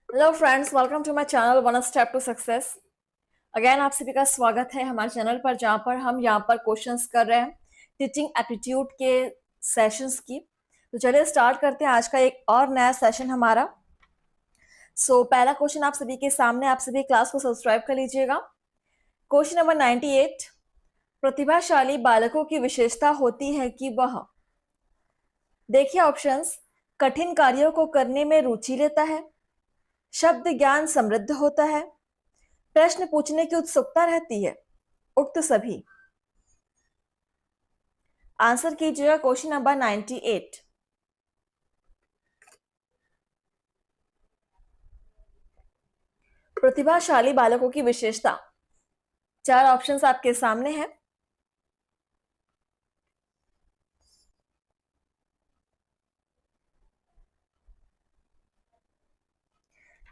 Hello friends, welcome to my channel one step to success. Again आप सभी का स्वागत है हमारे चैनल पर, जहाँ पर हम यहाँ पर क्वेश्चंस कर रहे हैं टीचिंग एप्टीट्यूड के सेशंस की। तो चलिए स्टार्ट करते हैं आज का एक और नया सेशन हमारा। पहला क्वेश्चन आप सभी के सामने, आप सभी क्लास को सब्सक्राइब कर लीजिएगा। क्वेश्चन नंबर 98, प्रतिभाशाली बालकों की विशेषता होती है कि वह, देखिए ऑप्शंस, कठिन कार्यों को करने में रुचि लेता है, शब्द ज्ञान समृद्ध होता है, प्रश्न पूछने की उत्सुकता रहती है, उक्त सभी। आंसर कीजिएगा क्वेश्चन नंबर 98। प्रतिभाशाली बालकों की विशेषता, चार ऑप्शंस आपके सामने हैं।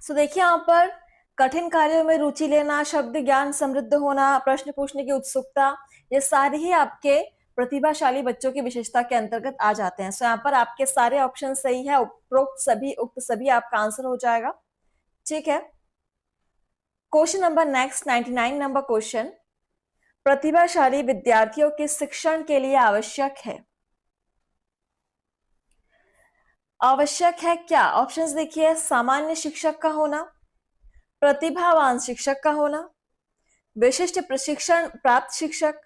देखिए यहां पर कठिन कार्यों में रुचि लेना, शब्द ज्ञान समृद्ध होना, प्रश्न पूछने की उत्सुकता, ये सारे ही आपके प्रतिभाशाली बच्चों की विशेषता के अंतर्गत आ जाते हैं। यहाँ पर आपके सारे ऑप्शन सही है, उपरोक्त सभी, उक्त सभी आपका आंसर हो जाएगा। ठीक है, question number next 99 number question, प्रतिभाशाली विद्यार्थियों के शिक्षण के लिए आवश्यक है। आवश्यक है क्या? ऑप्शंस देखिए, सामान्य शिक्षक का होना, प्रतिभावान शिक्षक का होना, विशिष्ट प्रशिक्षण प्राप्त शिक्षक,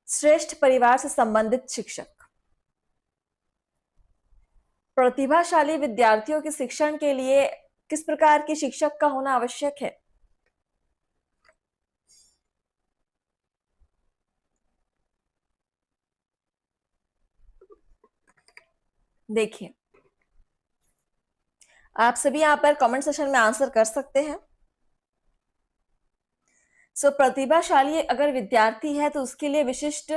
श्रेष्ठ परिवार से संबंधित शिक्षक। प्रतिभाशाली विद्यार्थियों के शिक्षण के लिए किस प्रकार के शिक्षक का होना आवश्यक है? देखिए, आप सभी यहां पर कमेंट सेक्शन में आंसर कर सकते हैं। प्रतिभाशाली अगर विद्यार्थी है तो उसके लिए विशिष्ट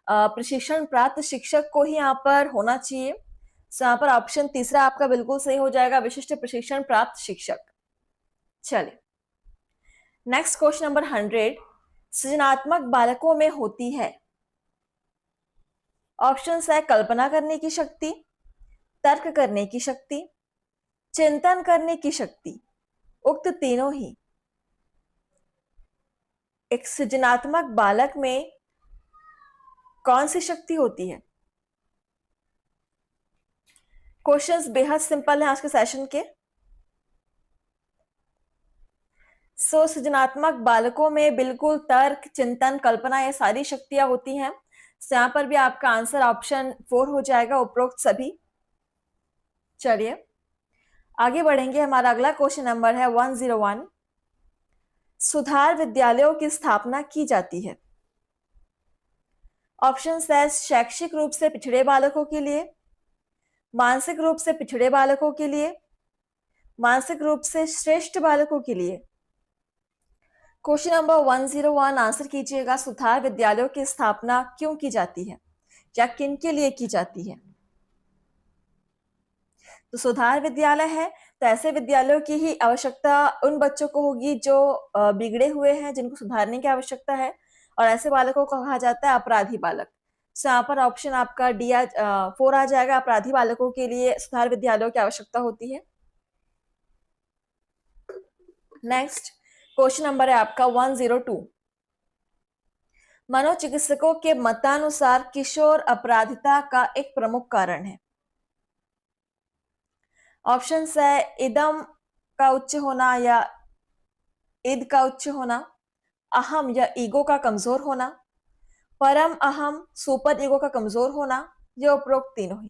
प्रशिक्षण प्राप्त शिक्षक को ही यहाँ पर होना चाहिए। यहाँ पर ऑप्शन तीसरा आपका बिल्कुल सही हो जाएगा, विशिष्ट प्रशिक्षण प्राप्त शिक्षक। चलिए नेक्स्ट क्वेश्चन नंबर 100, सृजनात्मक बालकों में होती है। ऑप्शन है कल्पना करने की शक्ति, तर्क करने की शक्ति, चिंतन करने की शक्ति, उक्त तीनों ही। एक सृजनात्मक बालक में कौन सी शक्ति होती है? क्वेश्चंस बेहद सिंपल है आज के सेशन के। सृजनात्मक बालकों में बिल्कुल तर्क, चिंतन, कल्पना, ये सारी शक्तियां होती हैं। यहां पर भी आपका आंसर ऑप्शन 4 हो जाएगा, उपरोक्त सभी। चलिए आगे बढ़ेंगे। हमारा अगला क्वेश्चन नंबर है 101, सुधार विद्यालयों की स्थापना की जाती है। ऑप्शन है शैक्षिक रूप से पिछड़े बालकों के लिए, मानसिक रूप से पिछड़े बालकों के लिए, मानसिक रूप से श्रेष्ठ बालकों के लिए। क्वेश्चन नंबर 101 आंसर कीजिएगा, सुधार विद्यालयों की स्थापना क्यों की जाती है या किन के लिए की जाती है? तो सुधार विद्यालय है तो ऐसे विद्यालयों की ही आवश्यकता उन बच्चों को होगी जो बिगड़े हुए हैं, जिनको सुधारने की आवश्यकता है, और ऐसे बालकों को कहा जाता है अपराधी बालक। यहाँ पर ऑप्शन आपका डी 4 आ जाएगा, अपराधी बालकों के लिए सुधार विद्यालयों की आवश्यकता होती है। नेक्स्ट क्वेश्चन नंबर है आपका 102, मनोचिकित्सकों के मतानुसार किशोर अपराधिता का एक प्रमुख कारण है। ऑप्शन है इदम का उच्च होना या ईद का उच्च होना, अहम या ईगो का कमजोर होना, परम अहम सुपर ईगो का कमजोर होना, या उपरोक्त तीनों ही।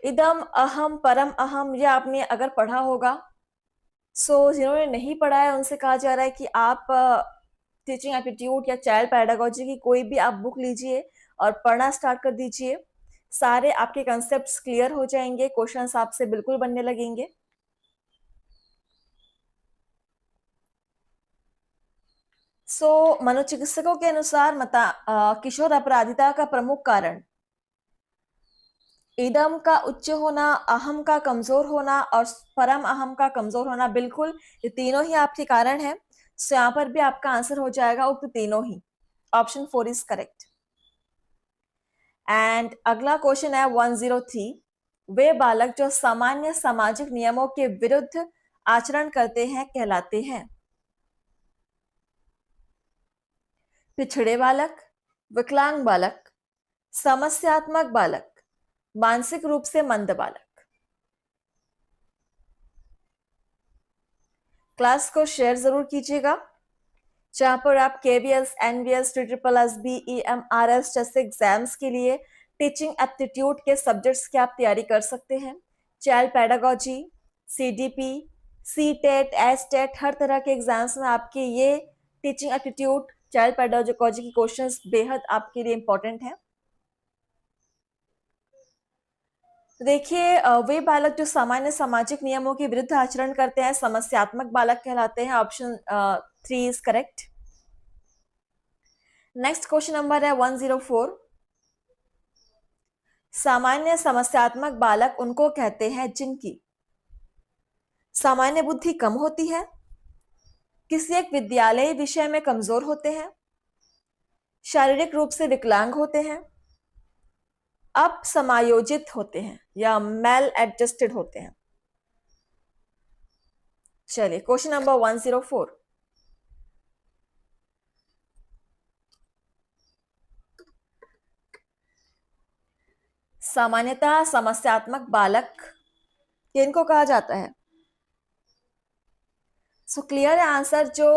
इदम, अहम, परम अहम, या आपने अगर पढ़ा होगा। जिन्होंने नहीं पढ़ा है उनसे कहा जा रहा है कि आप टीचिंग एप्टीट्यूड या चाइल्ड पैडागोजी की कोई भी आप बुक लीजिए और पढ़ना स्टार्ट कर दीजिए। सारे आपके कंसेप्ट्स क्लियर हो जाएंगे, क्वेश्चंस आपसे बिल्कुल बनने लगेंगे। मनोचिकित्सकों के अनुसार किशोर अपराधिता का प्रमुख कारण इदम का उच्च होना, अहम का कमजोर होना और परम अहम का कमजोर होना। बिल्कुल ये तीनों ही आपके कारण है। यहाँ पर भी आपका आंसर हो जाएगा उक्त तीनों ही। Option 4 is correct. एंड अगला क्वेश्चन है 103, वे बालक जो सामान्य सामाजिक नियमों के विरुद्ध आचरण करते हैं कहलाते हैं? पिछड़े बालक, विकलांग बालक, समस्यात्मक बालक, मानसिक रूप से मंद बालक। क्लास को शेयर जरूर कीजिएगा, जहां पर आप केवीएस, एनवीएस, TSSS, BEMRS जैसे एग्जाम्स के लिए टीचिंग एप्टीट्यूड के सब्जेक्ट्स की आप तैयारी कर सकते हैं। Child pedagogy, CDP, CTET, STET, हर तरह के एग्जाम्स में आपके ये टीचिंग एप्टीट्यूड, चाइल्ड पेडागोजी की क्वेश्चंस बेहद आपके लिए इंपॉर्टेंट हैं। तो देखिए, वे बालक जो सामान्य सामाजिक नियमों के विरुद्ध आचरण करते हैं समस्यात्मक बालक कहलाते हैं। Option 3 is correct. Next question number है 104। सामान्य समस्यात्मक बालक उनको कहते हैं जिनकी सामान्य बुद्धि कम होती है, किसी एक विद्यालय विषय में कमजोर होते हैं, शारीरिक रूप से विकलांग होते हैं, अप समायोजित होते हैं या मेल एडजस्टेड होते हैं। चलिए क्वेश्चन नंबर 104। सामान्यतः समस्यात्मक बालक किनको कहा जाता है? सो क्लियर है आंसर, जो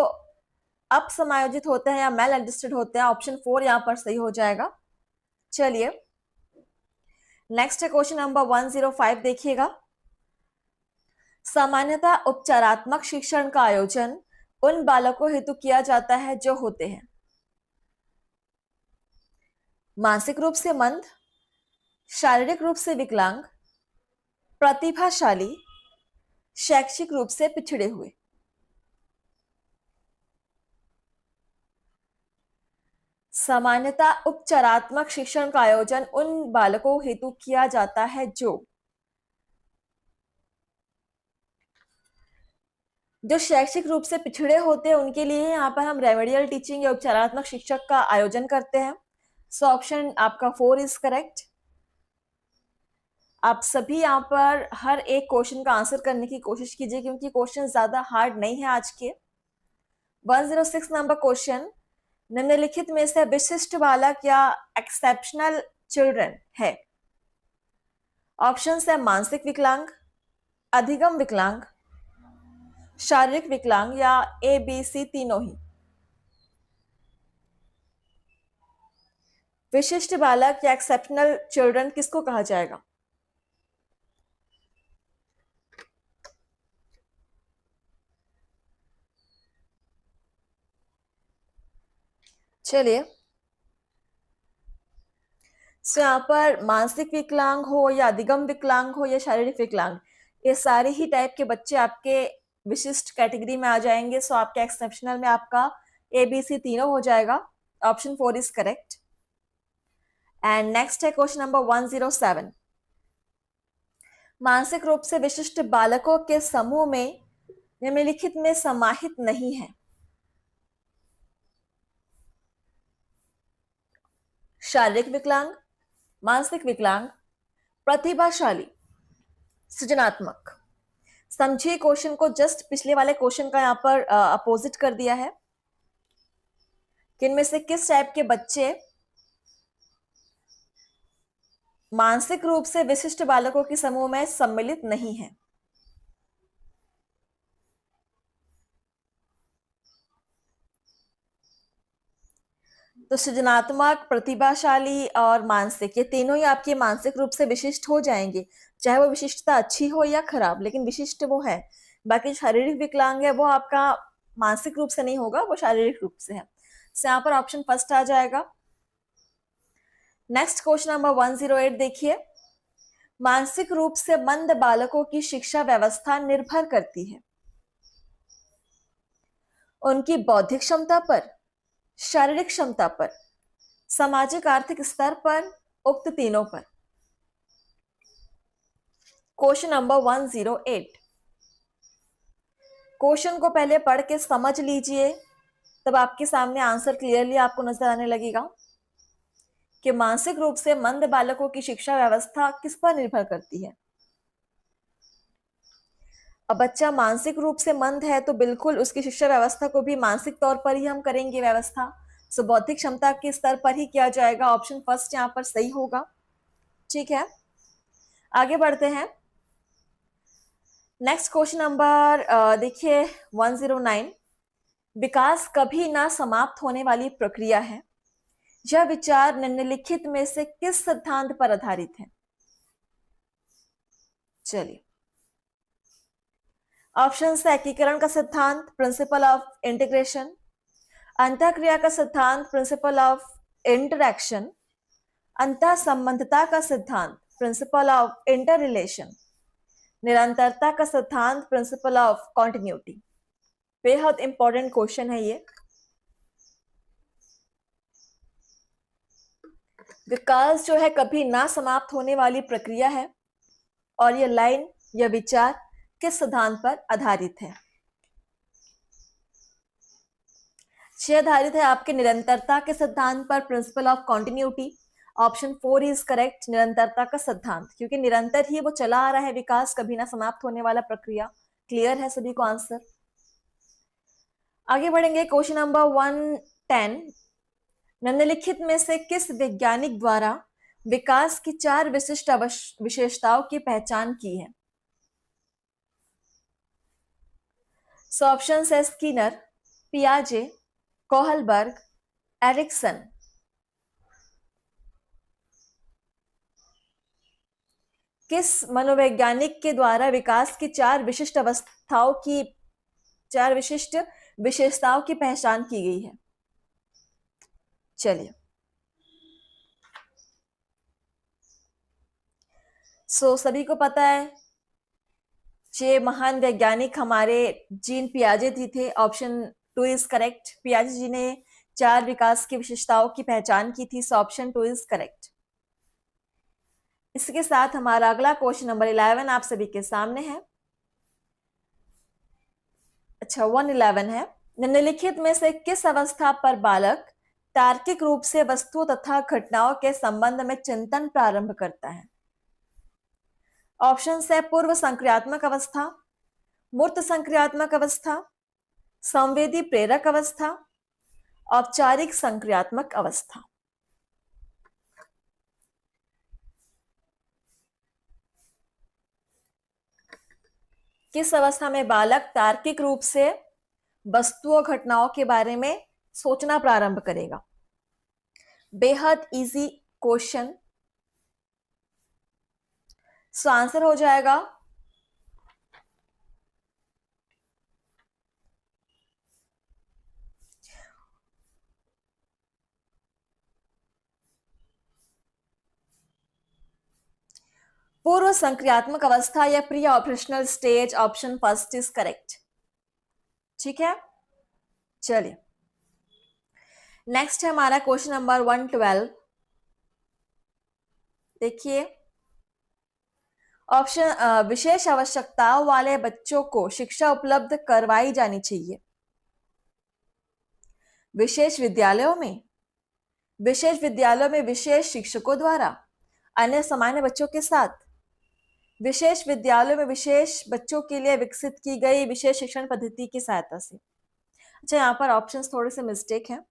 अप समायोजित होते हैं या मेल एडजस्टेड होते हैं। ऑप्शन 4 यहां पर सही हो जाएगा। चलिए नेक्स्ट है क्वेश्चन नंबर 105, देखिएगा। सामान्यतः उपचारात्मक शिक्षण का आयोजन उन बालकों हेतु किया जाता है जो होते हैं मानसिक रूप से मंद, शारीरिक रूप से विकलांग, प्रतिभाशाली, शैक्षिक रूप से पिछड़े हुए। सामान्यतः उपचारात्मक शिक्षण का आयोजन उन बालकों हेतु किया जाता है जो शैक्षिक रूप से पिछड़े होते हैं, उनके लिए यहाँ पर हम रेमेडियल टीचिंग या उपचारात्मक शिक्षक का आयोजन करते हैं। सो ऑप्शन आपका 4 इज करेक्ट। आप सभी यहाँ पर हर एक क्वेश्चन का आंसर करने की कोशिश कीजिए, क्योंकि क्वेश्चन ज्यादा हार्ड नहीं है आज के। 106 नंबर क्वेश्चन, निम्नलिखित में से विशिष्ट बालक या एक्सेप्शनल चिल्ड्रन है? ऑप्शन है मानसिक विकलांग, अधिगम विकलांग, शारीरिक विकलांग या ABC तीनों ही। विशिष्ट बालक या एक्सेप्शनल चिल्ड्रन किसको कहा जाएगा? चलिए, सो यहाँ पर मानसिक विकलांग हो या अधिगम विकलांग हो या शारीरिक विकलांग, ये सारे ही टाइप के बच्चे आपके विशिष्ट कैटेगरी में आ जाएंगे। सो आपके एक्सेप्शनल में आपका ABC तीनों हो जाएगा। Option 4 is correct. And next है क्वेश्चन नंबर 107। मानसिक रूप से विशिष्ट बालकों के समूह में निम्नलिखित में समाहित नहीं है? शारीरिक विकलांग, मानसिक विकलांग, प्रतिभाशाली, सृजनात्मक। समझिए क्वेश्चन को, जस्ट पिछले वाले क्वेश्चन का यहाँ पर अपोजिट कर दिया है कि इनमें से किस टाइप के बच्चे मानसिक रूप से विशिष्ट बालकों के समूह में सम्मिलित नहीं है। तो सृजनात्मक, प्रतिभाशाली और मानसिक, ये तीनों ही आपके मानसिक रूप से विशिष्ट हो जाएंगे, चाहे वो विशिष्टता अच्छी हो या खराब, लेकिन विशिष्ट वो है। बाकी शारीरिक विकलांग है वो आपका मानसिक रूप से नहीं होगा, वो शारीरिक रूप से है। तो यहाँ पर ऑप्शन फर्स्ट आ जाएगा। नेक्स्ट क्वेश्चन नंबर 108 देखिए। मानसिक रूप से मंद बालकों की शिक्षा व्यवस्था निर्भर करती है उनकी बौद्धिक क्षमता पर, शारीरिक क्षमता पर, सामाजिक आर्थिक स्तर पर, उक्त तीनों पर। Question number 108। क्वेश्चन को पहले पढ़ के समझ लीजिए, तब आपके सामने आंसर क्लियरली आपको नजर आने लगेगा। कि मानसिक रूप से मंद बालकों की शिक्षा व्यवस्था किस पर निर्भर करती है? अब बच्चा मानसिक रूप से मंद है तो बिल्कुल उसकी शिक्षा व्यवस्था को भी मानसिक तौर पर ही हम करेंगे व्यवस्था। सो बौद्धिक क्षमता के स्तर पर ही किया जाएगा। ऑप्शन फर्स्ट यहाँ पर सही होगा। ठीक है, आगे बढ़ते हैं। नेक्स्ट क्वेश्चन नंबर देखिए 109। विकास कभी ना समाप्त होने वाली प्रक्रिया है। यह विचार निम्नलिखित में से किस सिद्धांत पर आधारित है? चलिए, ऑप्शन है एकीकरण का सिद्धांत, प्रिंसिपल ऑफ इंटीग्रेशन, अंतःक्रिया का सिद्धांत, प्रिंसिपल ऑफ इंटरैक्शन, अंतः संबंधता का सिद्धांत, प्रिंसिपल ऑफ इंटर रिलेशन, निरंतरता का सिद्धांत, प्रिंसिपल ऑफ कॉन्टिन्यूटी। बेहद इंपॉर्टेंट क्वेश्चन है ये। विकास जो है कभी ना समाप्त होने वाली प्रक्रिया है और ये लाइन, यह विचार किस सिद्धांत पर आधारित है? यह आधारित है आपके निरंतरता के सिद्धांत पर, principle of continuity. Option 4 is correct, निरंतरता का सिद्धांत, क्योंकि निरंतर ही वो चला आ रहा है विकास, कभी ना समाप्त होने वाला प्रक्रिया। क्लियर है सभी को आंसर? आगे बढ़ेंगे। Question number 110। निम्नलिखित में से किस वैज्ञानिक द्वारा विकास की 4 विशिष्ट विशेषताओं की पहचान की है? सो ऑप्शन है स्किनर, पियाजे, कोहलबर्ग, एरिक्सन। किस मनोवैज्ञानिक के द्वारा विकास की 4 विशिष्ट अवस्थाओं की 4 विशिष्ट विशेषताओं की पहचान की गई है? चलिए, सभी को पता है ये महान वैज्ञानिक हमारे जीन पियाजे जी थे। Option 2 is correct. पियाजे जी ने 4 विकास की विशेषताओं की पहचान की थी। So option 2 is correct. इसके साथ हमारा अगला क्वेश्चन नंबर 11 आप सभी के सामने है। अच्छा, 111 है। निम्नलिखित में से किस अवस्था पर बालक तार्किक रूप से वस्तुओं तथा घटनाओं के संबंध में चिंतन प्रारंभ करता है? ऑप्शन है पूर्व संक्रियात्मक अवस्था, मूर्त संक्रियात्मक अवस्था, संवेदी प्रेरक अवस्था, औपचारिक संक्रियात्मक अवस्था। किस अवस्था में बालक तार्किक रूप से वस्तुओं घटनाओं के बारे में सोचना प्रारंभ करेगा? बेहद इजी क्वेश्चन। सो आंसर हो जाएगा पूर्व संक्रियात्मक अवस्था या pre operational stage. Option first is correct. ठीक है, चलिए नेक्स्ट है हमारा क्वेश्चन नंबर 112। देखिए, ऑप्शन विशेष आवश्यकताओं वाले बच्चों को शिक्षा उपलब्ध करवाई जानी चाहिए। विशेष विद्यालयों में विशेष शिक्षकों द्वारा, अन्य सामान्य बच्चों के साथ, विशेष विद्यालयों में विशेष बच्चों के लिए विकसित की गई विशेष शिक्षण पद्धति की सहायता से। अच्छा, यहाँ पर ऑप्शंस थोड़े से मिस्टेक है।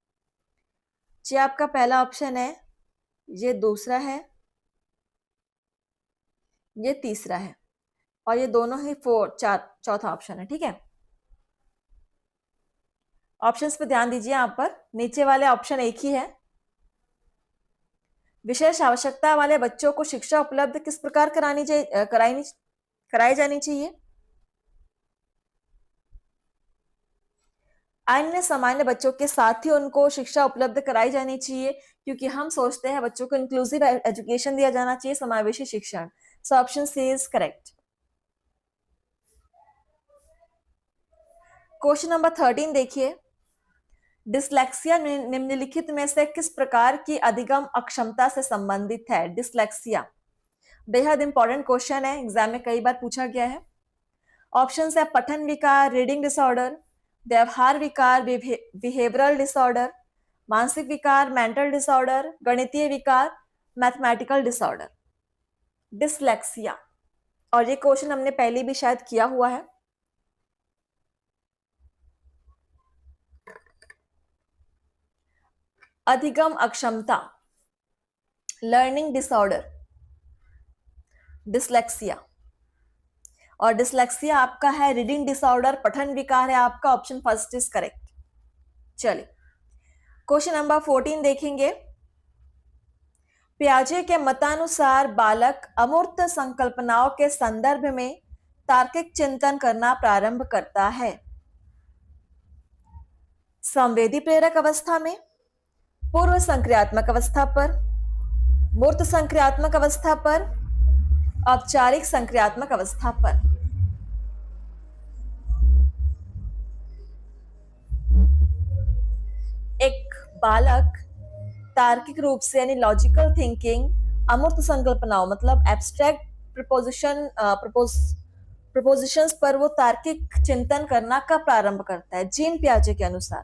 ये आपका पहला ऑप्शन है, ये दूसरा है, ये तीसरा है, और ये दोनों ही चौथा ऑप्शन है। ठीक है, ऑप्शंस पे ध्यान दीजिए। यहाँ पर नीचे वाले ऑप्शन एक ही है। विशेष आवश्यकता वाले बच्चों को शिक्षा उपलब्ध किस प्रकार कराई जानी चाहिए? अन्य सामान्य बच्चों के साथ ही उनको शिक्षा उपलब्ध कराई जानी चाहिए, क्योंकि हम सोचते हैं बच्चों को इंक्लूसिव एजुकेशन दिया जाना चाहिए, समावेशी शिक्षण। So option C is correct. Question number 13 देखिए, डिसलेक्सिया निम्नलिखित में से किस प्रकार की अधिगम अक्षमता से संबंधित है? डिसलेक्सिया बेहद इंपॉर्टेंट क्वेश्चन है, एग्जाम में कई बार पूछा गया है। ऑप्शन है पठन विकार, रीडिंग डिसऑर्डर, व्यवहार विकार, बिहेवियरल डिसऑर्डर, मानसिक विकार, मेंटल डिसऑर्डर, गणितीय विकार, मैथमेटिकल डिसऑर्डर, डिसलेक्सिया। और ये क्वेश्चन हमने पहले भी शायद किया हुआ है। अधिगम अक्षमता, लर्निंग डिसऑर्डर, डिसलेक्सिया। और डिसलेक्सिया आपका है रीडिंग डिसऑर्डर, पठन विकार है आपका। Option first is correct. चलिए क्वेश्चन नंबर 14 देखेंगे। पियाजे के मतानुसार बालक अमूर्त संकल्पनाओं के संदर्भ में तार्किक चिंतन करना प्रारंभ करता है। संवेदी प्रेरक अवस्था में, पूर्व संक्रियात्मक अवस्था पर, मूर्त संक्रियात्मक अवस्था पर, औपचारिक संक्रियात्मक अवस्था पर। एक बालक तार्किक रूप से यानी लॉजिकल थिंकिंग, अमूर्त संकल्पनाओं मतलब एब्स्ट्रैक्ट प्रपोजिशंस पर वो तार्किक चिंतन करना कब प्रारंभ करता है, जीन पियाजे के अनुसार।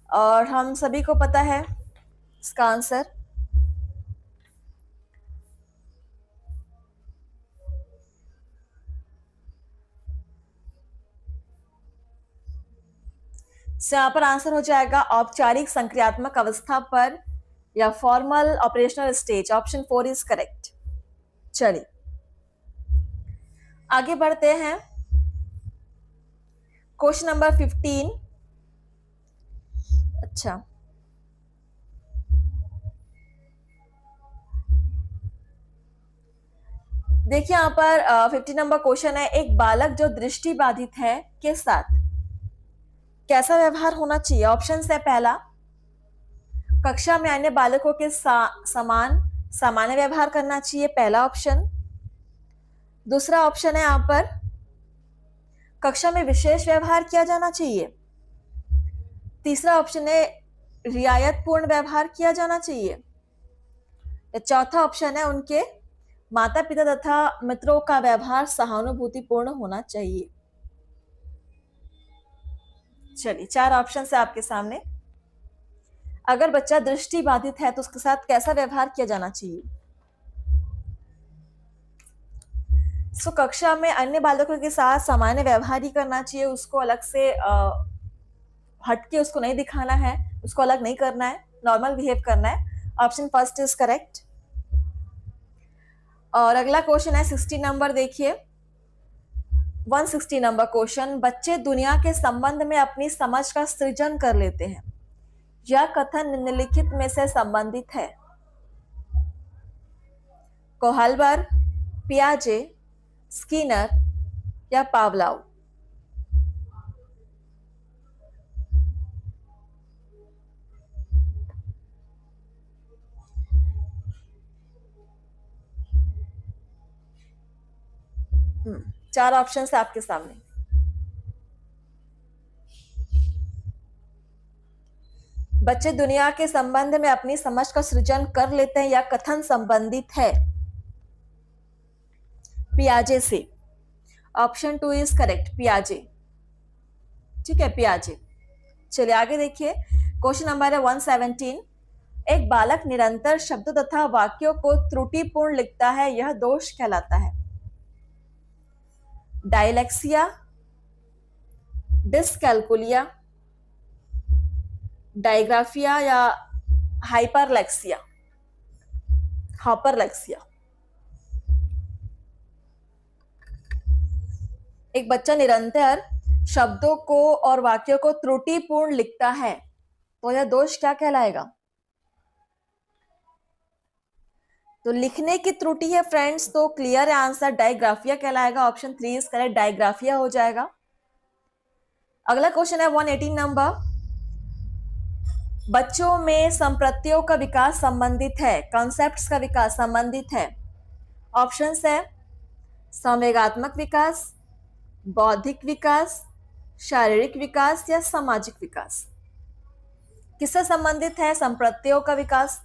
और हम सभी को पता है इसका आंसर। यहाँ पर आंसर हो जाएगा औपचारिक संक्रियात्मक अवस्था पर या formal operational stage. Option 4 is correct. चलिए आगे बढ़ते हैं। Question number 15। अच्छा, देखिए यहाँ पर 50 नंबर क्वेश्चन है। एक बालक जो दृष्टि बाधित है के साथ कैसा व्यवहार होना चाहिए। ऑप्शन है पहला, कक्षा में अन्य बालकों के समान सामान्य व्यवहार करना चाहिए, पहला ऑप्शन। दूसरा ऑप्शन है यहाँ पर कक्षा में विशेष व्यवहार किया जाना चाहिए। तीसरा ऑप्शन है रियायत पूर्ण व्यवहार किया जाना चाहिए। चौथा ऑप्शन है उनके माता पिता तथा मित्रों का व्यवहार सहानुभूतिपूर्ण होना चाहिए। चलिए 4 ऑप्शन है आपके सामने। अगर बच्चा दृष्टि बाधित है तो उसके साथ कैसा व्यवहार किया जाना चाहिए। सो कक्षा में अन्य बालकों के साथ सामान्य व्यवहार ही करना चाहिए, उसको अलग से हटके उसको नहीं दिखाना है, उसको अलग नहीं करना है, नॉर्मल बिहेव करना है। Option first is correct. और अगला क्वेश्चन है 60 नंबर, देखिए 160 नंबर क्वेश्चन। बच्चे दुनिया के संबंध में अपनी समझ का सृजन कर लेते हैं, यह कथन निम्नलिखित में से संबंधित है। कोहलबर, पियाजे, स्किनर या पावलाव। चार ऑप्शन है आपके सामने। बच्चे दुनिया के संबंध में अपनी समझ का सृजन कर लेते हैं या कथन संबंधित है पियाजे से। Option 2 is correct, पियाजे। ठीक है, पियाजे। चलिए आगे देखिए। क्वेश्चन नंबर है 117। एक बालक निरंतर शब्दों तथा वाक्यों को त्रुटिपूर्ण लिखता है, यह दोष कहलाता है। डायलेक्सिया, डिसकैलकुलिया, डायग्राफिया या हाइपरलेक्सिया, हाइपरलेक्सिया। एक बच्चा निरंतर शब्दों को और वाक्यों को त्रुटिपूर्ण लिखता है तो यह दोष क्या कहलाएगा। तो लिखने की त्रुटि है फ्रेंड्स, तो क्लियर है आंसर, डायग्राफिया कहलाएगा। ऑप्शन 3 इज करेक्ट, डायग्राफिया हो जाएगा। अगला क्वेश्चन है 118 नंबर। बच्चों में संप्रत्तियों का विकास संबंधित है, कॉन्सेप्ट्स का विकास संबंधित है। ऑप्शंस है संवेगात्मक विकास, बौद्धिक विकास, शारीरिक विकास या सामाजिक विकास। किससे संबंधित है संप्रत्तियों का विकास।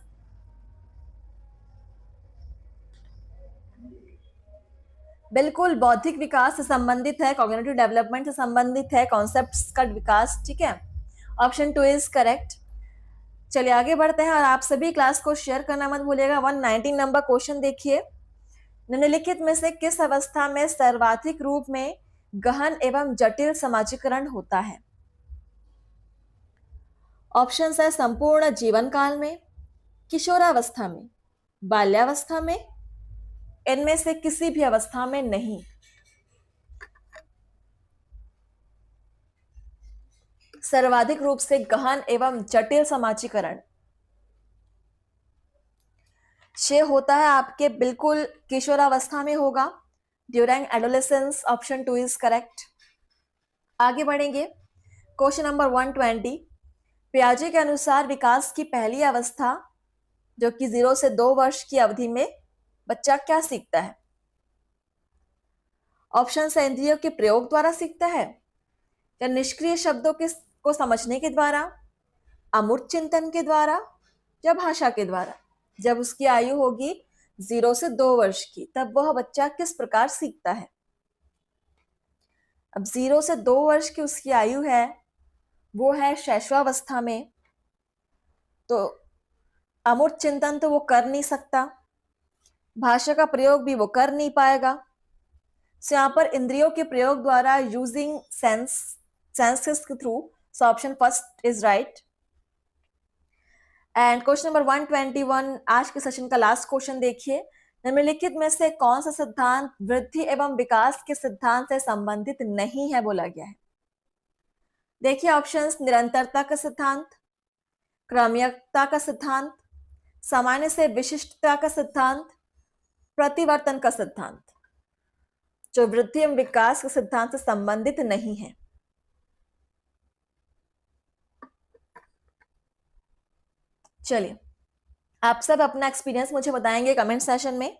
बिल्कुल बौद्धिक विकास से संबंधित है, कॉग्निटिव डेवलपमेंट से संबंधित है, कॉन्सेप्ट्स का विकास। ठीक है, ऑप्शन 2 इज करेक्ट। चलिए आगे बढ़ते हैं और आप सभी क्लास को शेयर करना मत भूलिएगा। 119 नंबर क्वेश्चन देखिए, निम्नलिखित में से किस अवस्था में सर्वाधिक रूप में गहन एवं जटिल समाजीकरण होता है? ऑप्शन है संपूर्ण जीवन काल में, किशोरावस्था में, बाल्यावस्था में, इनमें से किसी भी अवस्था में नहीं। सर्वाधिक रूप से गहन एवं जटिल समाजीकरण से होता है आपके बिल्कुल किशोरावस्था में होगा, during adolescence. Option 2 is correct. आगे बढ़ेंगे, क्वेश्चन नंबर 120। पियाजे के अनुसार विकास की पहली अवस्था जो कि 0 से 2 वर्ष की अवधि में बच्चा क्या सीखता है? ऑप्शन है इंद्रियों के प्रयोग द्वारा सीखता है, या निष्क्रिय शब्दों के को समझने के द्वारा, अमूर्त चिंतन के द्वारा, या भाषा के द्वारा। जब उसकी आयु होगी 0 से 2 वर्ष की, तब वह बच्चा किस प्रकार सीखता है? अब 0 से 2 वर्ष की उसकी आयु है, वो है शैशवावस्था में, तो अमूर्त चिंतन तो वो कर नहीं सकता, भाषा का प्रयोग भी वो कर नहीं पाएगा। सो यहाँ पर इंद्रियों के प्रयोग द्वारा, यूजिंग सेंसेस के through, so option first is right. And question number 121, आज के सेशन का लास्ट क्वेश्चन देखिए, निम्नलिखित में से कौन सा सिद्धांत वृद्धि एवं विकास के सिद्धांत से संबंधित नहीं है बोला गया है? देखिए ऑप्शंस, निरंतरता का सिद्धांत, क्रमयता का सिद्धांत, सामान्य से विशिष्टता का सिद्धांत, प्रतिवर्तन का सिद्धांत, जो वृद्धि एवं विकास के सिद्धांत से संबंधित नहीं है। चलिए आप सब अपना एक्सपीरियंस मुझे बताएंगे कमेंट सेशन में।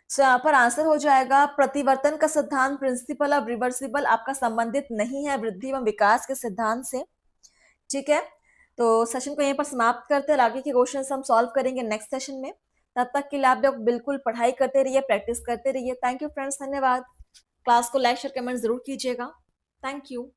सो यहाँ पर आंसर हो जाएगा प्रतिवर्तन का सिद्धांत, प्रिंसिपल ऑफ रिवर्सिबल, आपका संबंधित नहीं है वृद्धि एवं विकास के सिद्धांत से। ठीक है, तो सेशन को यहीं पर समाप्त करते हैं, आगे के क्वेश्चन हम सॉल्व करेंगे नेक्स्ट सेशन में। तब तक के लिए आप लोग बिल्कुल पढ़ाई करते रहिए, प्रैक्टिस करते रहिए। थैंक यू फ्रेंड्स, धन्यवाद। क्लास को लाइक शेयर कमेंट जरूर कीजिएगा। Thank you.